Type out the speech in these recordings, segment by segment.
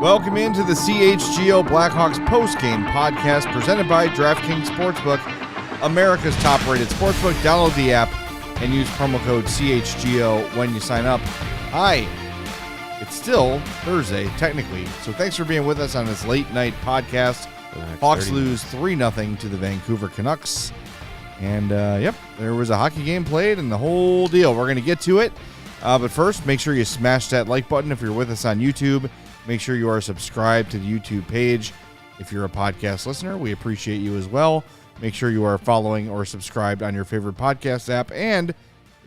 Welcome into the CHGO Blackhawks postgame podcast presented by DraftKings Sportsbook, America's top-rated sportsbook. Download the app and use promo code CHGO when you sign up. Hi, it's still Thursday, technically, so thanks for being with us on this late-night podcast. Hawks lose 3-0 to the Vancouver Canucks. And, there was a hockey game played and the whole deal. We're going to get to it. But first, make sure you smash that like button if you're with us on YouTube. Make sure you are subscribed to the YouTube page. If you're a podcast listener, we appreciate you as well. Make sure you are following or subscribed on your favorite podcast app. And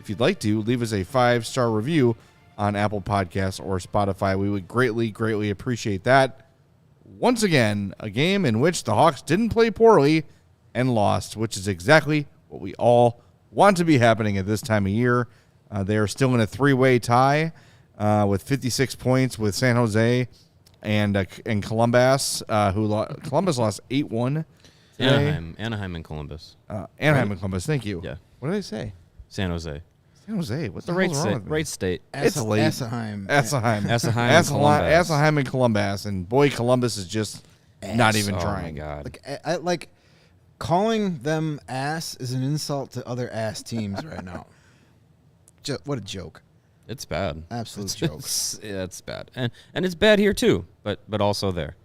if you'd like to, leave us a 5-star review on Apple Podcasts or Spotify. We would greatly, greatly appreciate that. Once again, a game in which the Hawks didn't play poorly and lost, which is exactly what we all want to be happening at this time of year. They are still in a 3-way tie with 56 points with San Jose and Columbus, Columbus lost 8-1 today. Anaheim and Columbus. Anaheim and Columbus, thank you. Yeah. What did I say? San Jose. San Jose. What the right hell's wrong with me? Right state. It's late. Anaheim. Anaheim and Columbus. And boy, Columbus is just not even trying. Oh, my God. Like calling them ass is an insult to other ass teams right now. What a joke. It's bad. Absolute joke. It's bad. And it's bad here, too, but also there.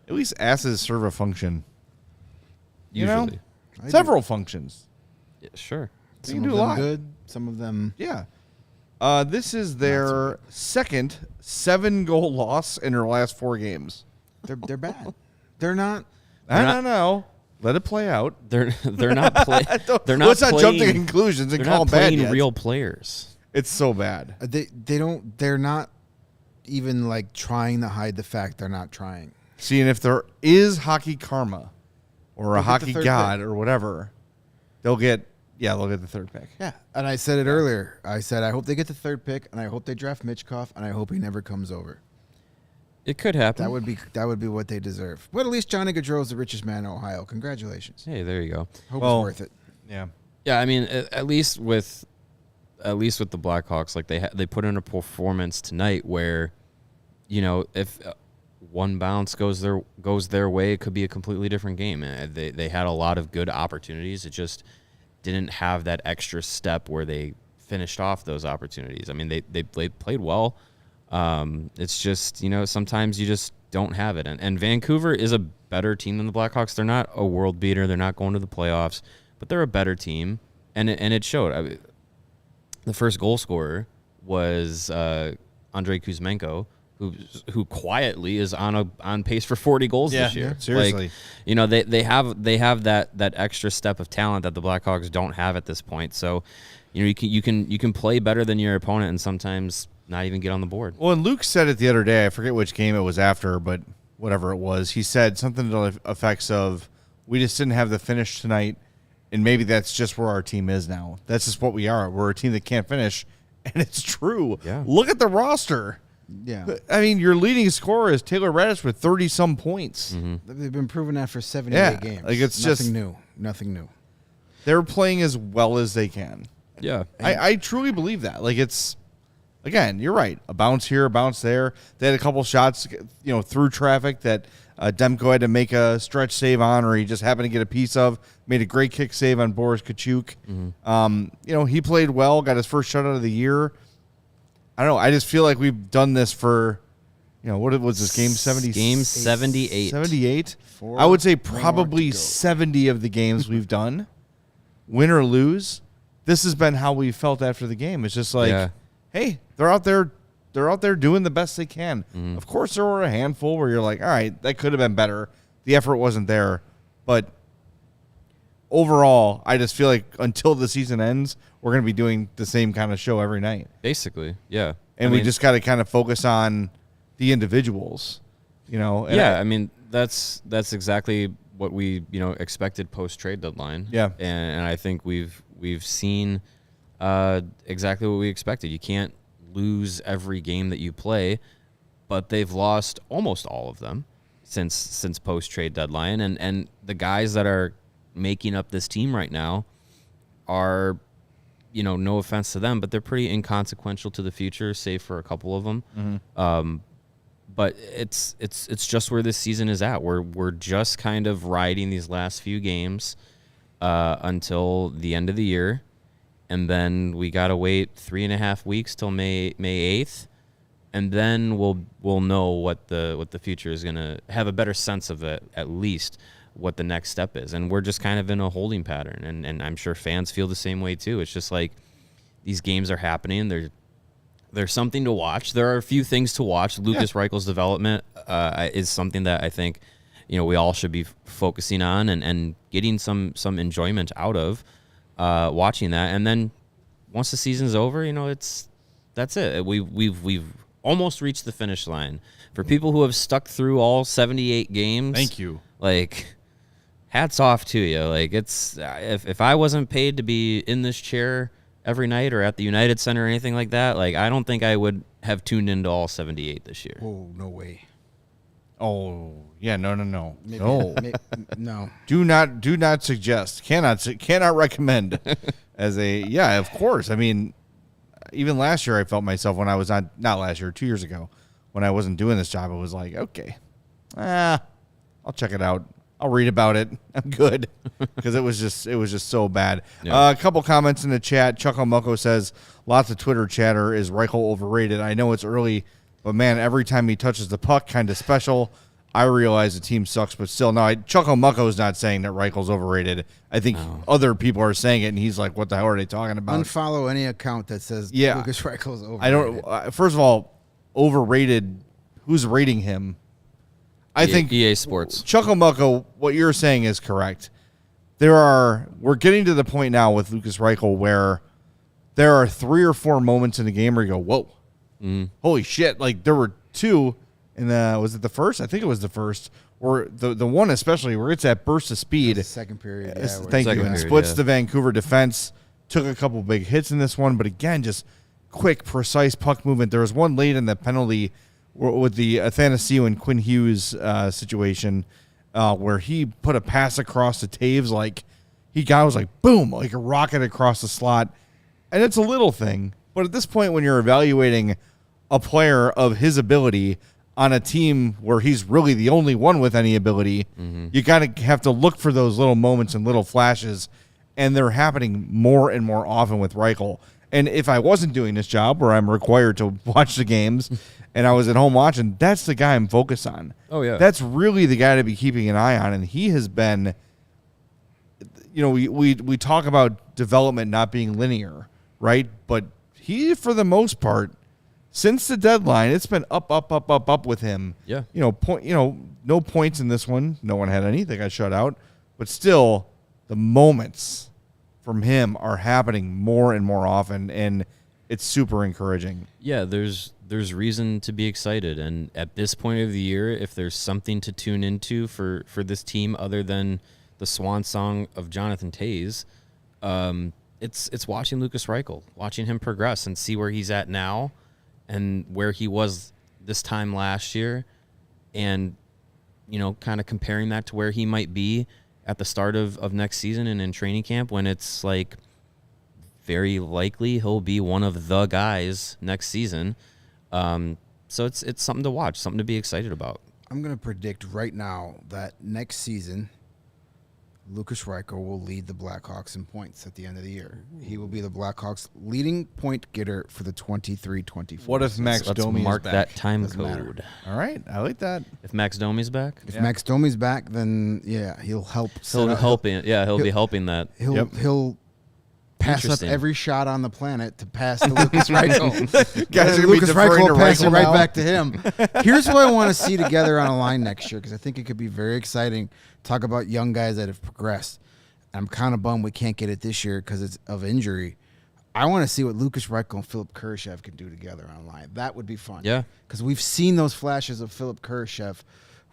At least asses serve a function. Usually. Several functions. Yeah, sure. Some do of a them lot. good, some of them... Yeah. This is their second 7-goal loss in their last 4 games. They're bad. They're not... No. Let it play out. They're not playing. Let's not jump to conclusions and call them bad yet. They're not playing real players. It's so bad. They're not even like trying to hide the fact they're not trying. See, and if there is hockey karma or a They'll get hockey the third god pick. or whatever, they'll get the third pick. Yeah, and I said it earlier. I said I hope they get the third pick, and I hope they draft Mitchkov, and I hope he never comes over. It could happen. That would be what they deserve. But at least Johnny Gaudreau is the richest man in Ohio. Congratulations. Hey, there you go. Hope it's worth it. Yeah. Yeah, I mean, at least with the Blackhawks, like they put in a performance tonight where, if one bounce goes their way, it could be a completely different game. They had a lot of good opportunities. It just didn't have that extra step where they finished off those opportunities. I mean, they played well. It's just, sometimes you just don't have it. And Vancouver is a better team than the Blackhawks. They're not a world beater. They're not going to the playoffs, but they're a better team. And it showed. I mean, the first goal scorer was Andrei Kuzmenko, who quietly is on pace for 40 goals this year. Yeah, seriously. They have that extra step of talent that the Blackhawks don't have at this point. So, you can play better than your opponent and sometimes not even get on the board. Well, and Luke said it the other day. I forget which game it was after, but whatever it was, he said something to the effects of, "We just didn't have the finish tonight." And maybe that's just where our team is now. That's just what we are. We're a team that can't finish. And it's true. Yeah. Look at the roster. Yeah. I mean, your leading scorer is Taylor Raddysh with 30-some points. Mm-hmm. They've been proving that for 78 games. Like it's Nothing new. They're playing as well as they can. Yeah. I truly believe that. Like it's, again, you're right. A bounce here, a bounce there. They had a couple shots, through traffic that Demko had to make a stretch save on, or he just happened to get a piece of. Made a great kick save on Boris Kachuk. Mm-hmm. He played well, got his first shutout of the year. I don't know. I just feel like we've done this for, what was this game? 70? Game 78. 78? I would say probably 70 of the games we've done, win or lose. This has been how we felt after the game. It's just like, hey, they're out there they're out there doing the best they can. Mm-hmm. Of course, there were a handful where you're like, all right, that could have been better. The effort wasn't there. But overall, I just feel like until the season ends, we're going to be doing the same kind of show every night. Basically, yeah. And we just got to kind of focus on the individuals, you know. And I mean, that's exactly what we, expected post-trade deadline. Yeah. And I think we've seen exactly what we expected. You can't lose every game that you play, but they've lost almost all of them since post-trade deadline. And the guys that are making up this team right now are, no offense to them, but they're pretty inconsequential to the future, save for a couple of them. Mm-hmm. But it's just where this season is at. We're just kind of riding these last few games until the end of the year, and then we gotta wait 3.5 weeks till May 8th, and then we'll know what the future is gonna have, a better sense of it, at least what the next step is. And we're just kind of in a holding pattern, and I'm sure fans feel the same way too. It's just like these games are happening. There's something to watch. There are a few things to watch. Lucas Reichel's development is something that I think, we all should be focusing on and getting some enjoyment out of watching that. And then once the season's over, that's it. We've almost reached the finish line. For people who have stuck through all 78 games, Thank you. Like, hats off to you. Like, it's if I wasn't paid to be in this chair every night or at the United Center or anything like that, like, I don't think I would have tuned into all 78 this year. Oh, no way. Oh, yeah, no. Maybe, No. No. Do not suggest. Cannot recommend of course. I mean, even last year I felt myself when I was not last year, 2 years ago, when I wasn't doing this job, it was like, okay, I'll check it out. I'll read about it. I'm good, because it was just so bad. Yeah. A couple comments in the chat. Chuck Omoko says, lots of Twitter chatter. Is Reichel overrated? I know it's early, but man, every time he touches the puck, kind of special. I realize the team sucks, but still, no. Chuck Omoko is not saying that Reichel's overrated. I think other people are saying it, and he's like, what the hell are they talking about? Unfollow any account that says Yeah. Lucas Reichel's overrated. I don't. First of all, overrated. Who's rating him? I think EA Sports. Chucklemucko, what you're saying is correct. We're getting to the point now with Lucas Reichel where there are 3 or 4 moments in the game where you go, whoa, holy shit. Like, there were 2 in was it the first? I think it was the first, or the one especially where it's that burst of speed. The second period. Yeah, Thank you. Second And period, splits yeah. the Vancouver defense. Took a couple big hits in this one, but again, just quick, precise puck movement. There was one late in the penalty with the Athanasiou and Quinn Hughes situation where he put a pass across the Taves like was like, boom, like a rocket across the slot. And it's a little thing, but at this point when you're evaluating a player of his ability on a team where he's really the only one with any ability, you have to look for those little moments and little flashes, and they're happening more and more often with Reichel. And if I wasn't doing this job where I'm required to watch the games and I was at home watching, that's the guy I'm focused on. Oh, yeah. That's really the guy to be keeping an eye on. And he has been, we talk about development not being linear, right? But he, for the most part, since the deadline, it's been up with him. Yeah. No points in this one. No one had any. They got shut out. But still, the moments from him are happening more and more often, and it's super encouraging. Yeah, there's reason to be excited, and at this point of the year, if there's something to tune into for this team other than the swan song of Jonathan Toews, it's watching Lucas Reichel, watching him progress and see where he's at now and where he was this time last year, and kind of comparing that to where he might be at the start of next season and in training camp, when it's like very likely he'll be one of the guys next season. So it's something to watch, something to be excited about. I'm going to predict right now that next season, Lucas Reichel will lead the Blackhawks in points at the end of the year. He will be the Blackhawks' leading point getter for the 23-24. What if Max Let's Domi mark is back? that time Doesn't code. matter. All right, I like that. If Max Domi's back, If Max Domi's back, then yeah, he'll help. he'll be helping that. He'll pass up Interesting. every shot on the planet to pass to Lucas Reichel. Guys are gonna be Lucas deferring Reichel to will pass it Reichel right now. back to him. Here's what I want to see together on a line next year because I think it could be very exciting. Talk about young guys that have progressed. I'm kind of bummed we can't get it this year because it's of injury. I want to see what Lucas Reichel and Philip Kurashev can do together on a line. That would be fun. Yeah. Because we've seen those flashes of Philip Kurashev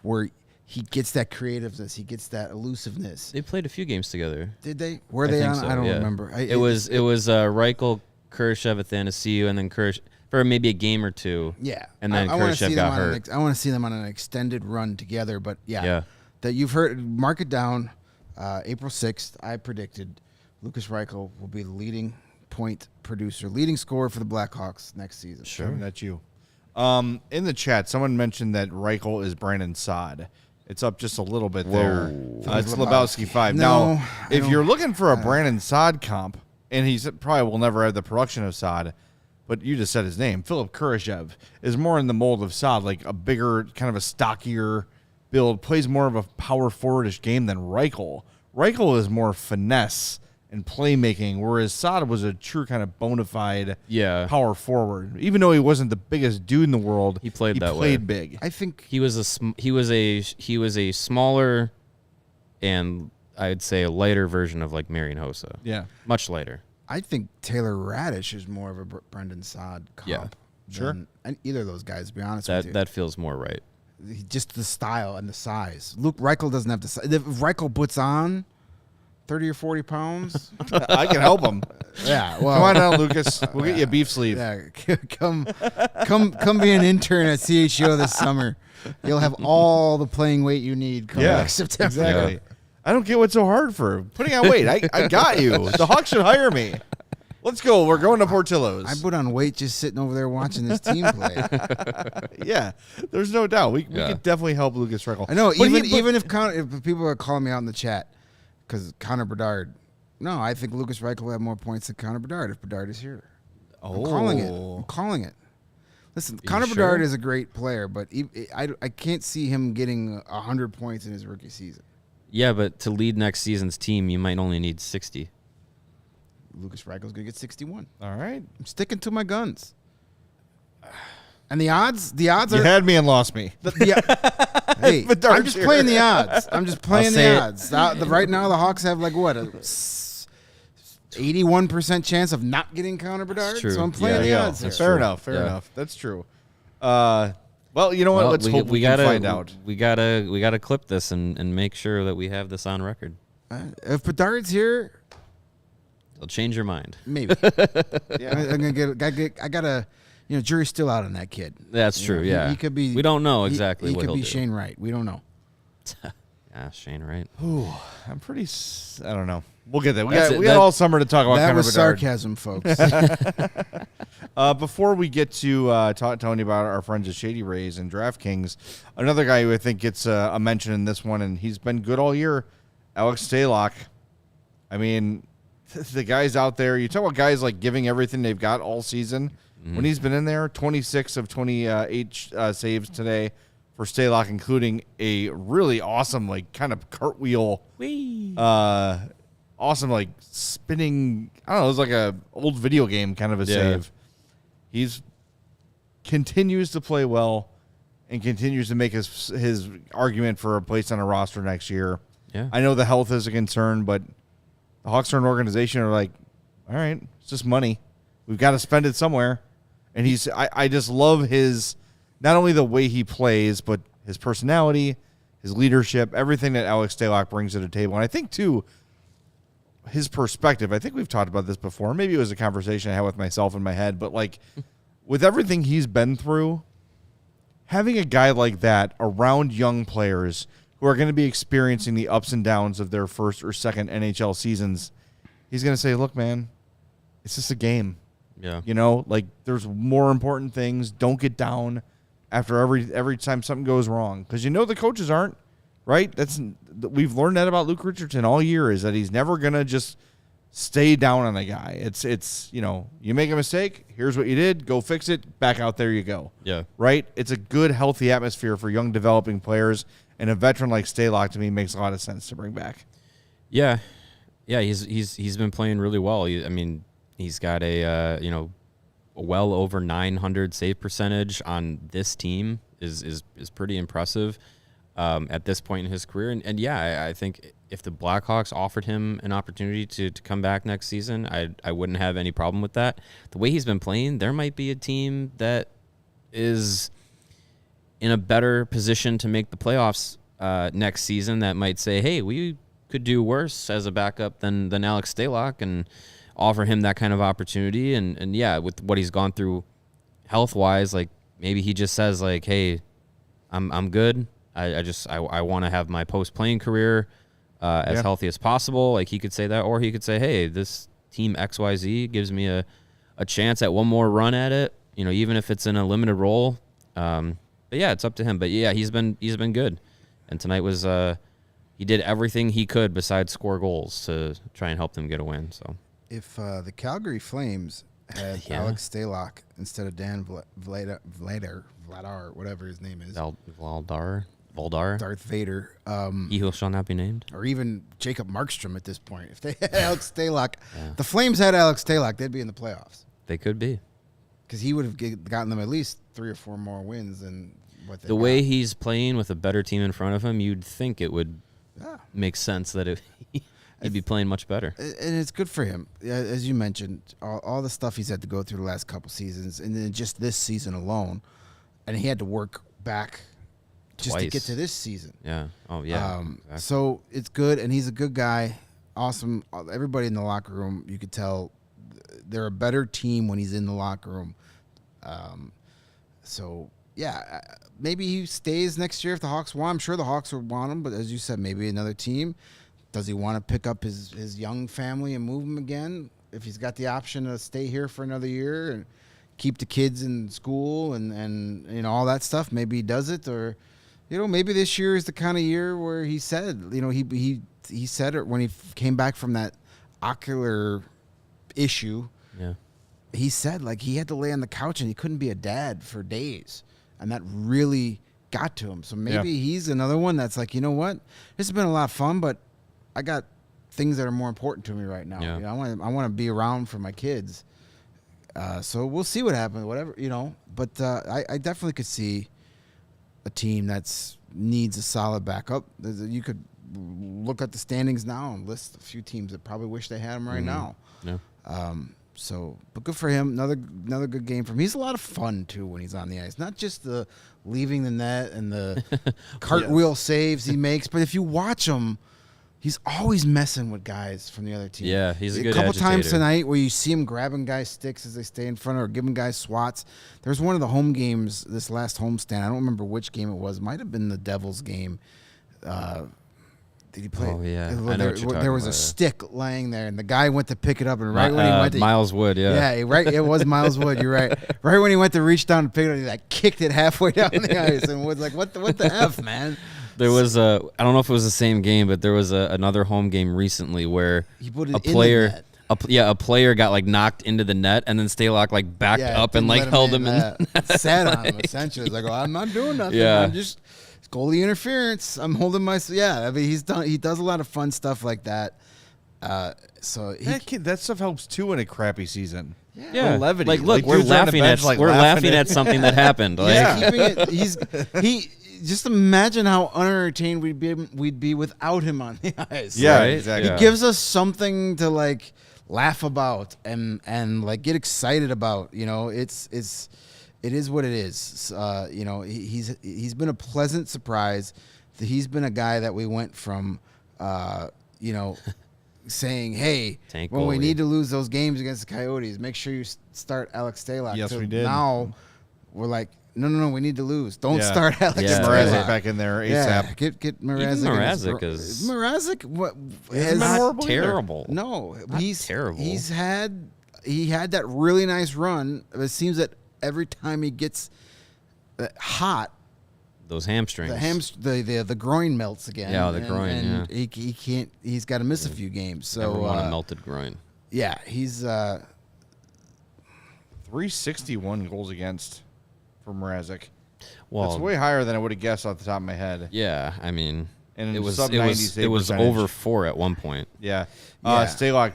where he gets that creativeness, he gets that elusiveness. They played a few games together. Did they? Were I they think on? so, I don't yeah. remember. It was Reichel, Kurashev at the end of CU, and then Kurashev for maybe a game or two. Yeah. And then I wanna Kurashev see got them on hurt. I want to see them on an extended run together. But Yeah. that you've heard. Mark it down. April 6th, I predicted Lucas Reichel will be the leading point producer, leading scorer for the Blackhawks next season. Sure. That's you. In the chat, someone mentioned that Reichel is Brandon Saad. It's up just a little bit there. It's Lebowski 5. No, Now, I if don't- you're looking for a Brandon Saad comp, and he's probably will never have the production of Saad, but you just said his name, Philip Kurashev, is more in the mold of Saad, like a bigger, kind of a stockier build, plays more of a power forwardish game than Reichel. Reichel is more finesse and playmaking, whereas Saad was a true kind of bona fide power forward. Even though he wasn't the biggest dude in the world, He played that way. big. I think He was a smaller, and I'd say a lighter version of like Marian Hossa. Yeah. Much lighter. I think Taylor Radish is more of a Brendan Saad comp. Yeah. Sure. And either of those guys, to be honest with you. That feels more right. Just the style and the size. Luke Reichel doesn't have the size. If Reichel puts on 30 or 40 pounds, I can help him. yeah, well, Come on down, Lucas. We'll get you a beef sleeve. yeah, come be an intern at CHGO this summer. You'll have all the playing weight you need come next September. Exactly. Yeah. I don't get what's so hard for putting on weight. I got you. The Hawks should hire me. Let's go. We're going to Portillo's. I put on weight just sitting over there watching this team play. Yeah, there's no doubt. We could definitely help Lucas Reichel. I know, But even if people are calling me out in the chat because Connor Bedard. No, I think Lucas Reichel will have more points than Connor Bedard if Bedard is here. I'm calling it. Listen, Connor sure? Bedard is a great player, but I can't see him getting 100 points in his rookie season. Yeah, but to lead next season's team, you might only need 60. Lucas Reichel's going to get 61. All right. I'm sticking to my guns. And the odds You are... had me and lost me. Hey, Bedard's I'm just here. playing the odds. I'm just playing say the it. odds. Right now, the Hawks have like what, 81% chance of not getting Connor Bedard. true. So I'm playing Yeah, the yeah. odds here. That's Fair true. enough. Fair Yeah. enough. That's true. Well, you know what? Let's hope we can find out. We gotta clip this and make sure that we have this on record. If Bedard's here, It'll change your mind. maybe. I'm gonna I gotta. Jury's still out on that kid. That's true. He- Yeah, he could be. We don't know exactly He what could he'll be do. Shane Wright. We don't know. Yeah, Shane, right? I'm pretty. I don't know. We'll get there. We That's got it. we got That- all summer to talk about That Connor was Bedard. sarcasm, folks. Before we get to telling you about our friends at Shady Rays and DraftKings, another guy who I think gets a mention in this one, and he's been good all year, Alex Stalock. I mean, the guys out there, you talk about guys like giving everything they've got all season. When he's been in there, 26 of 28 saves today for Stalock, including a really awesome, like, kind of cartwheel. Awesome, like, spinning, I don't know, it was like a old video game kind of a save. He's continues to play well and continues to make his argument for a place on a roster next year. Yeah. I know the health is a concern, but the Hawks are an organization are like, all right, it's just money. We've got to spend it somewhere. And I just love his, not only the way he plays, but his personality, his leadership, everything that Alex Stalock brings to the table. And I think, too, his perspective, I think we've talked about this before. Maybe it was a conversation I had with myself in my head, but like with everything he's been through, having a guy like that around young players who are going to be experiencing the ups and downs of their first or second NHL seasons, he's going to say, look, man, it's just a game. Yeah. Like there's more important things. Don't get down after every time something goes wrong. Because the coaches aren't, right? We've learned that about Luke Richardson all year, is that he's never going to just stay down on a guy. It's you make a mistake, here's what you did, go fix it, back out there you go. Yeah. Right? It's a good, healthy atmosphere for young developing players, and a veteran like Stalock to me makes a lot of sense to bring back. Yeah. Yeah, he's been playing really well. He's got a well over 900 save percentage on this team is pretty impressive at this point in his career. And yeah, I think if the Blackhawks offered him an opportunity to come back next season, I wouldn't have any problem with that. The way he's been playing, there might be a team that is in a better position to make the playoffs next season that might say, hey, we could do worse as a backup than Alex Stalock, and offer him that kind of opportunity. And yeah, with what he's gone through health-wise, like maybe he just says like, hey, I'm good. I want to have my post-playing career as healthy as possible. Like he could say that, or he could say, hey, this team XYZ gives me a chance at one more run at it, even if it's in a limited role. But yeah, it's up to him. But yeah, he's been good. And tonight was he did everything he could besides score goals to try and help them get a win. So if the Calgary Flames had Alex Stalock instead of Dan Vladar, whatever his name is, Valdar, Darth Vader, he who shall not be named, or even Jacob Markstrom at this point. If they had Alex Stalock, the Flames had Alex Stalock, they'd be in the playoffs. They could be, because he would have gotten them at least 3 or 4 more wins than what they. The way he's playing with a better team in front of him, you'd think it would make sense that he'd be playing much better. And it's good for him, as you mentioned, all the stuff he's had to go through the last couple seasons, and then just this season alone, and he had to work back just to get to this season. Yeah. Oh, yeah. Exactly. So it's good, and he's a good guy. Awesome. Everybody in the locker room, you could tell they're a better team when he's in the locker room. So, yeah, maybe he stays next year if the Hawks want. I'm sure the Hawks would want him, but as you said, maybe another team. Does he want to pick up his young family and move him again? If he's got the option to stay here for another year and keep the kids in school and all that stuff, maybe he does it. Or, maybe this year is the kind of year where he said, he said it when he came back from that ocular issue. Yeah. He said, like, he had to lay on the couch and he couldn't be a dad for days. And that really got to him. So maybe he's another one that's like, you know what? This has been a lot of fun, but I got things that are more important to me right now. Yeah. I want to be around for my kids. So we'll see what happens, whatever, But I definitely could see a team that's needs a solid backup. You could look at the standings now and list a few teams that probably wish they had him right now. Yeah. But good for him. Another good game for him. He's a lot of fun too when he's on the ice. Not just the leaving the net and the cartwheel saves he makes, but if you watch him, he's always messing with guys from the other team. Yeah, he's a good couple agitator. times tonight where you see him grabbing guys' sticks as they stay in front or giving guys swats. There's one of the home games, this last homestand. I don't remember which game it was. It might have been the Devils game. Did he play? Oh, yeah. I know what you're there was talking a about. stick laying there, and the guy went to pick it up, and right when he went to Miles Wood, it was Miles Wood. You're right. Right when he went to reach down and pick it up, he like kicked it halfway down the ice, and was like, "What the f, man?" There was I don't know if it was the same game, but there was another home game recently where He put it a player, a player got like knocked into the net, and then Stalock like backed up and like held him in. Sat on him essentially. It's like, I'm not doing nothing. Yeah. I'm just goalie interference. I'm holding my. Yeah, I mean, he does a lot of fun stuff like that. So that stuff helps too in a crappy season. Yeah, levity. Like, look, we're dudes on the laughing bench, at laughing at something that happened. Like, he just imagine how unentertained we'd be without him on the ice. Yeah, right? exactly. He gives us something to like laugh about and like get excited about. It is what it is. He's been a pleasant surprise. He's been a guy that we went from, saying, hey, Tank when we goalie. need to lose those games against the Coyotes, make sure you start Alex Stalock. Yes, to we did. Now we're like, no, we need to lose. Don't start Alex Yeah. Mrazek Stalock. back in there ASAP. Yeah, get Mrazek. Even Mrazek is- Mrazek. What Hasn't been not horrible either. terrible. No, Not he's terrible. He had that really nice run. It seems that every time he gets hot, those hamstrings. the groin melts again. Yeah, the groin, and he can't. He's got to miss a few games. So Never want a melted groin. yeah, he's 361 goals against for Mrazek. Well, That's way higher than I would have guessed off the top of my head. yeah, I mean, and It was sub 90 save it was percentage. over 4 at one point. Yeah. Yeah. Stalock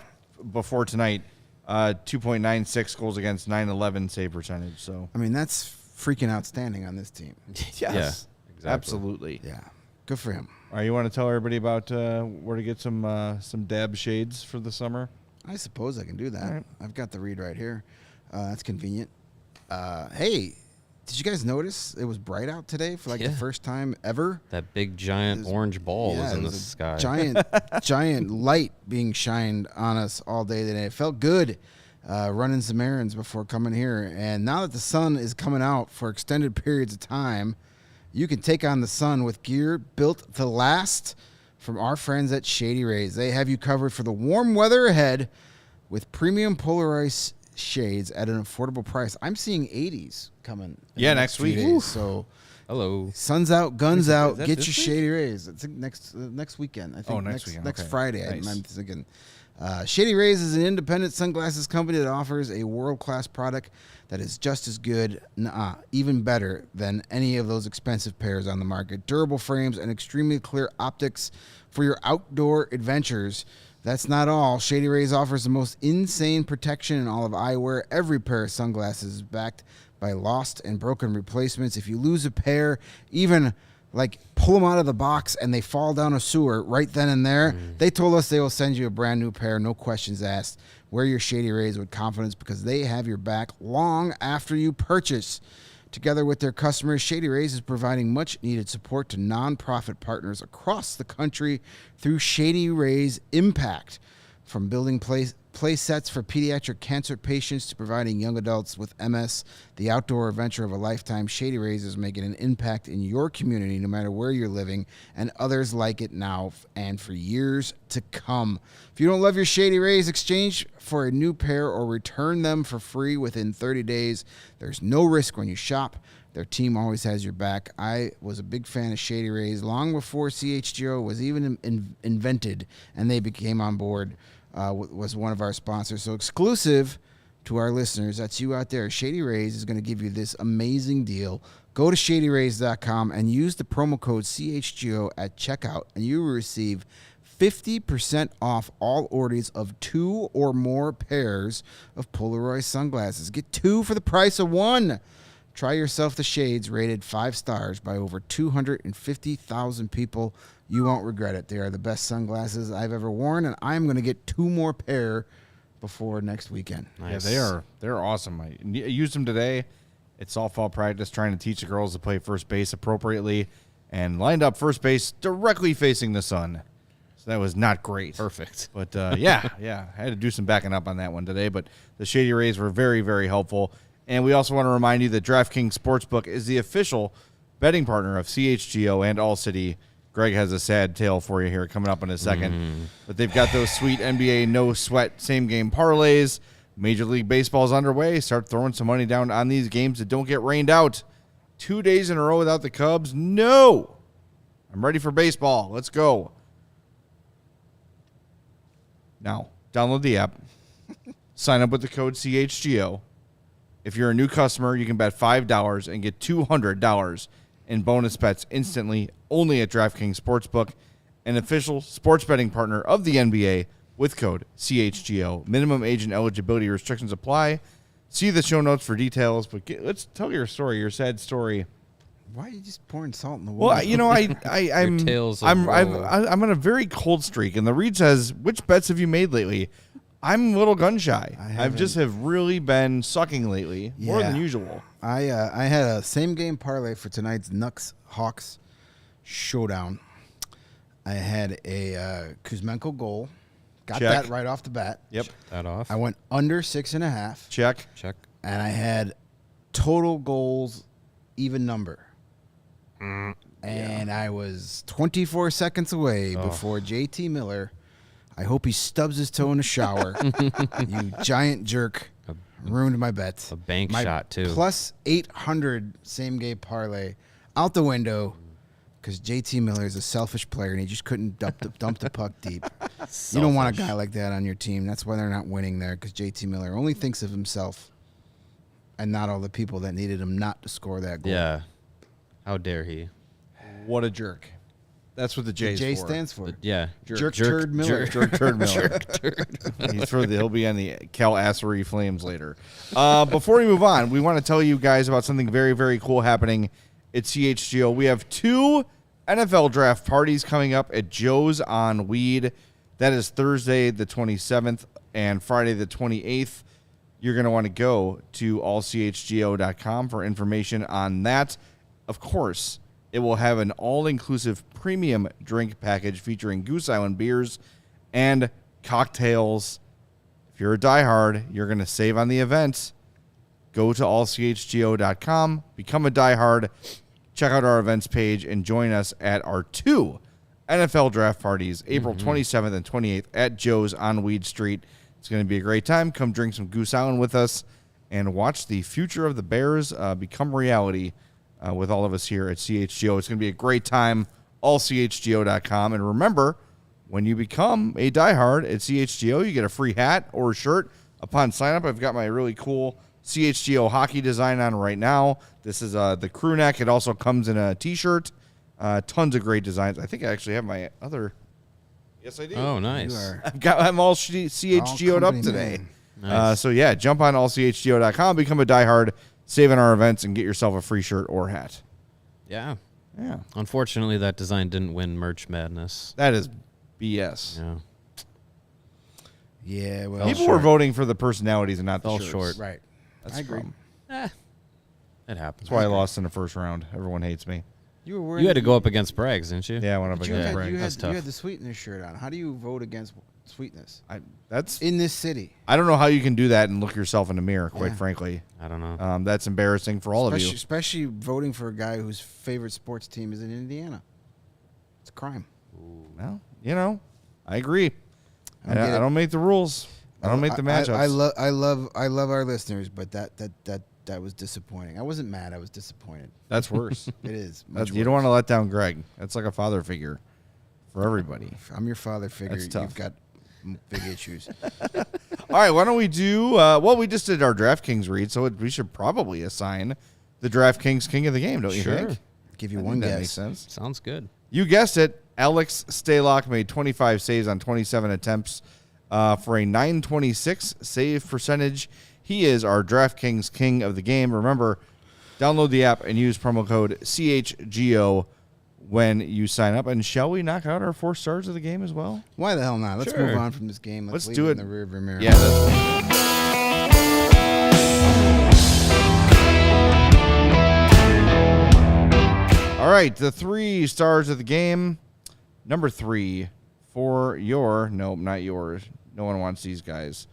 before tonight, 2.96 goals against, 911 save percentage. So I mean, that's freaking outstanding on this team. yes, Yeah, exactly. absolutely. Yeah, good for him. All right, you want to tell everybody about where to get some dab shades for the summer? I suppose I can do that. All right. I've got the read right here. That's convenient. Hey, did you guys notice it was bright out today for like the Yeah. first time ever? That big giant orange ball was it in the was a sky. Giant light being shined on us all day today. It felt good running some errands before coming here. And now that the sun is coming out for extended periods of time, you can take on the sun with gear built to last from our friends at Shady Rays. They have you covered for the warm weather ahead with premium polarized shades at an affordable price. I'm seeing 80s coming. in Yeah, the next few week. days. Oof. So Hello. sun's out, guns Is out. that Get this your week? Shady Rays. It's next weekend. I think next weekend. Next Okay. Friday. Nice. I'm thinking. Shady Rays is an independent sunglasses company that offers a world-class product that is just as good, even better than any of those expensive pairs on the market. Durable frames and extremely clear optics for your outdoor adventures. That's not all. Shady Rays offers the most insane protection in all of eyewear. Every pair of sunglasses is backed by lost and broken replacements. If you lose a pair, even like pull them out of the box and they fall down a sewer right then and there, they told us they will send you a brand new pair, no questions asked. Wear your Shady Rays with confidence because they have your back long after you purchase. Together with their customers, Shady Rays is providing much-needed support to nonprofit partners across the country through Shady Rays Impact. From building play sets for pediatric cancer patients to providing young adults with MS, the outdoor adventure of a lifetime, Shady Rays is making an impact in your community no matter where you're living, and others like it now and for years to come. If you don't love your Shady Rays, exchange for a new pair or return them for free within 30 days. There's no risk when you shop. Their team always has your back. I was a big fan of Shady Rays long before CHGO was even invented, and they became on board. Was one of our sponsors. So exclusive to our listeners, that's you out there, Shady Rays is going to give you this amazing deal. Go to shadyrays.com and use the promo code CHGO at checkout, and you will receive 50% off all orders of 2 or more pairs of Polaroid sunglasses. Get 2 for the price of 1. Try yourself the shades rated 5 stars by over 250,000 people. You won't regret it. They are the best sunglasses I've ever worn, and I'm going to get 2 more pair before next weekend. Nice. Yeah, they're awesome. I used them today at softball practice, trying to teach the girls to play first base appropriately, and lined up first base directly facing the sun. So that was not great. Perfect. But yeah, I had to do some backing up on that one today. But the Shady Rays were very, very helpful. And we also want to remind you that DraftKings Sportsbook is the official betting partner of CHGO and All City. Greg has a sad tale for you here coming up in a second. But they've got those sweet NBA no-sweat same-game parlays. Major League Baseball is underway. Start throwing some money down on these games that don't get rained out. 2 days in a row without the Cubs? No! I'm ready for baseball. Let's go. Now, download the app. Sign up with the code CHGO. If you're a new customer, you can bet $5 and get $200 in bonus bets instantly only at DraftKings Sportsbook, an official sports betting partner of the NBA with code CHGO. Minimum age and eligibility restrictions apply. See the show notes for details, but let's tell your story, your sad story. Why are you just pouring salt in the wound? Well, you know, I'm tales of I'm woe. I'm on a very cold streak, and the read says, "Which bets have you made lately?" I'm a little gun shy. I've just have really been sucking lately, more than Yeah. usual. I had a same game parlay for tonight's Nucks Hawks showdown. I had a Kuzmenko goal. Got Check. that right off the bat. Yep, That off. I went under 6.5, check. Check. and I had total goals even number. And I was 24 seconds away before JT Miller. I hope he stubs his toe in the shower. You giant jerk. Ruined my bets. A bank My shot, too. Plus 800 same game parlay out the window because JT Miller is a selfish player and he just couldn't dump the puck deep. You don't want a guy like that on your team. That's why they're not winning there, because JT Miller only thinks of himself and not all the people that needed him not to score that goal. Yeah. How dare he? What a jerk. That's what the J J for. stands for. Jerk Turd Miller. Jerk Turd Miller. He'll be on the Cal Assery Flames later. Before we move on, we want to tell you guys about something very, very cool happening at CHGO. We have 2 NFL draft parties coming up at Joe's on Weed. That is Thursday the 27th and Friday the 28th. You're going to want to go to allchgo.com for information on that. Of course, it will have an all-inclusive premium drink package featuring Goose Island beers and cocktails. If you're a diehard, you're going to save on the event. Go to allchgo.com, become a diehard, check out our events page, and join us at our 2 NFL draft parties, April 27th and 28th at Joe's on Weed Street. It's going to be a great time. Come drink some Goose Island with us and watch the future of the Bears become reality with all of us here at CHGO. It's going to be a great time, allchgo.com. And remember, when you become a diehard at CHGO, you get a free hat or a shirt upon sign-up. I've got my really cool CHGO hockey design on right now. This is the crew neck. It also comes in a T-shirt. Tons of great designs. I think I actually have my other... Yes, I do. Oh, nice. I'm all CHGO'd up today. Nice. So, yeah, jump on allchgo.com, become a diehard, save on our events, and get yourself a free shirt or hat. Yeah. Yeah. Unfortunately, that design didn't win Merch Madness. That is BS. Yeah. Yeah, well, People were voting for the personalities and not the Fell shirts. short. right. That's I agree. dumb. It happens. That's why I lost in the first round. Everyone hates me. You were wearing You had to go up against Braggs, didn't you? Yeah, I went up But against had- Bragg. that's tough. you had the Sweetness shirt on. How do you vote against Sweetness That's in this city? I don't know how you can do that and look yourself in the mirror, quite Yeah. frankly. I don't know. That's embarrassing for all of you. Especially voting for a guy whose favorite sports team is in Indiana. It's a crime. Well, I agree. I get it. don't make the rules. I don't make the matchups. I love our listeners, but that was disappointing. I wasn't mad. I was disappointed. That's worse. It is. You don't want to let down Greg. That's like a father figure for everybody. I'm your father figure. That's tough. You've got big issues. All right, why don't we do we just did our DraftKings read, so we should probably assign the DraftKings King of the Game, don't you think? Give you I one think that guess. makes sense. Sounds good. You guessed it. Alex Stalock made 25 saves on 27 attempts for a 926 save percentage. He is our DraftKings King of the Game. Remember, download the app and use promo code CHGO when you sign up. And shall we knock out our 4 stars of the game as well? Why the hell not? Let's Sure. move on from this game. Let's leave do it it. in the rearview mirror. Yeah, that's all right, the 3 stars of the game. Number 3 for not yours. No one wants these guys.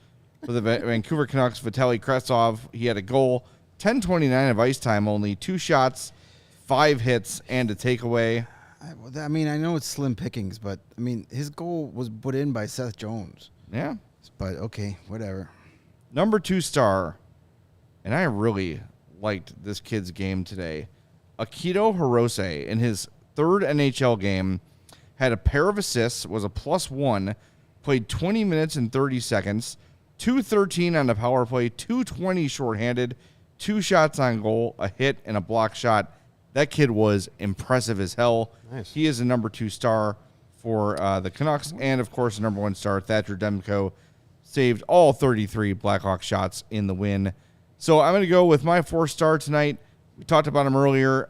For the Vancouver Canucks, Vitaly Kravtsov, he had a goal, 10:29 of ice time only, 2 shots, 5 hits, and a takeaway. I mean, I know it's slim pickings, but I mean, his goal was put in by Seth Jones. Yeah. But okay, whatever. Number 2 star, and I really liked this kid's game today. Akito Hirose, in his 3rd NHL game, had a pair of assists, was a +1, played 20 minutes and 30 seconds, 213 on the power play, 220 shorthanded, 2 shots on goal, a hit, and a block shot. That kid was impressive as hell. Nice. He is a number 2 star for the Canucks, and of course, the number 1 star, Thatcher Demko, saved all 33 Blackhawks shots in the win. So I'm going to go with my 4 star tonight. We talked about him earlier.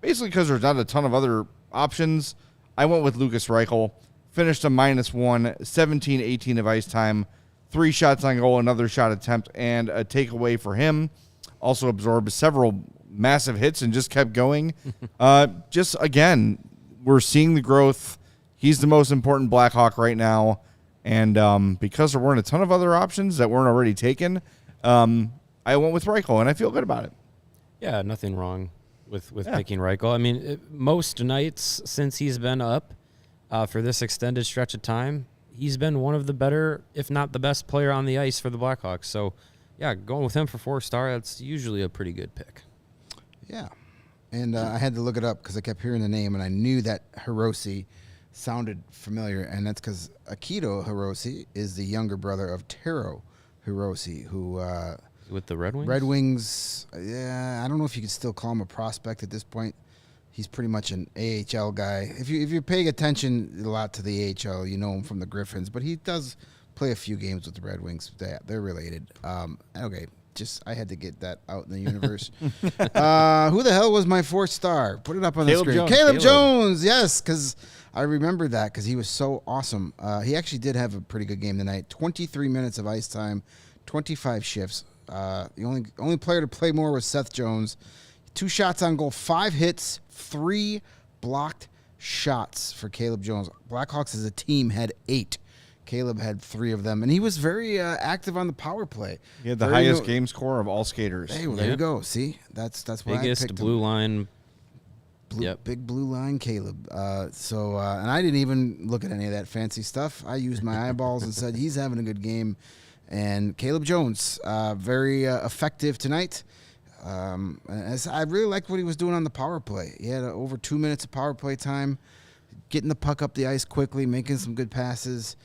Basically because there's not a ton of other options, I went with Lukas Reichel. Finished a -1, 17-18 of ice time, 3 shots on goal, another shot attempt, and a takeaway for him. Also absorbed several massive hits and just kept going. Again, we're seeing the growth. He's the most important Blackhawk right now. And because there weren't a ton of other options that weren't already taken, I went with Reichel, and I feel good about it. Yeah, nothing wrong with picking Reichel. I mean, most nights since he's been up for this extended stretch of time, he's been one of the better, if not the best player on the ice for the Blackhawks. So, yeah, going with him for 4 star, that's usually a pretty good pick. Yeah. And I had to look it up because I kept hearing the name, and I knew that Hirose sounded familiar, and that's because Akito Hirose is the younger brother of Taro Hirose, who With the Red Wings? Red Wings, yeah, I don't know if you could still call him a prospect at this point. He's pretty much an AHL guy. If you're paying attention a lot to the AHL, you know him from the Griffins, but he does play a few games with the Red Wings. They're related. Okay, I had to get that out in the universe. Who the hell was my 4th star? Put it up on the screen. Caleb Jones, yes, because I remember that because he was so awesome. He actually did have a pretty good game tonight. 23 minutes of ice time, 25 shifts. The only player to play more was Seth Jones. 2 shots on goal, 5 hits, 3 blocked shots for Caleb Jones. Blackhawks as a team had 8. Caleb had 3 of them, and he was very active on the power play. He had the highest game score of all skaters. Hey, well, there you go. See, that's why biggest I picked blue him. Line. Big blue line, Caleb. And I didn't even look at any of that fancy stuff. I used my eyeballs and said he's having a good game. And Caleb Jones, very effective tonight. I really liked what he was doing on the power play. He had over 2 minutes of power play time, getting the puck up the ice quickly, making some good passes.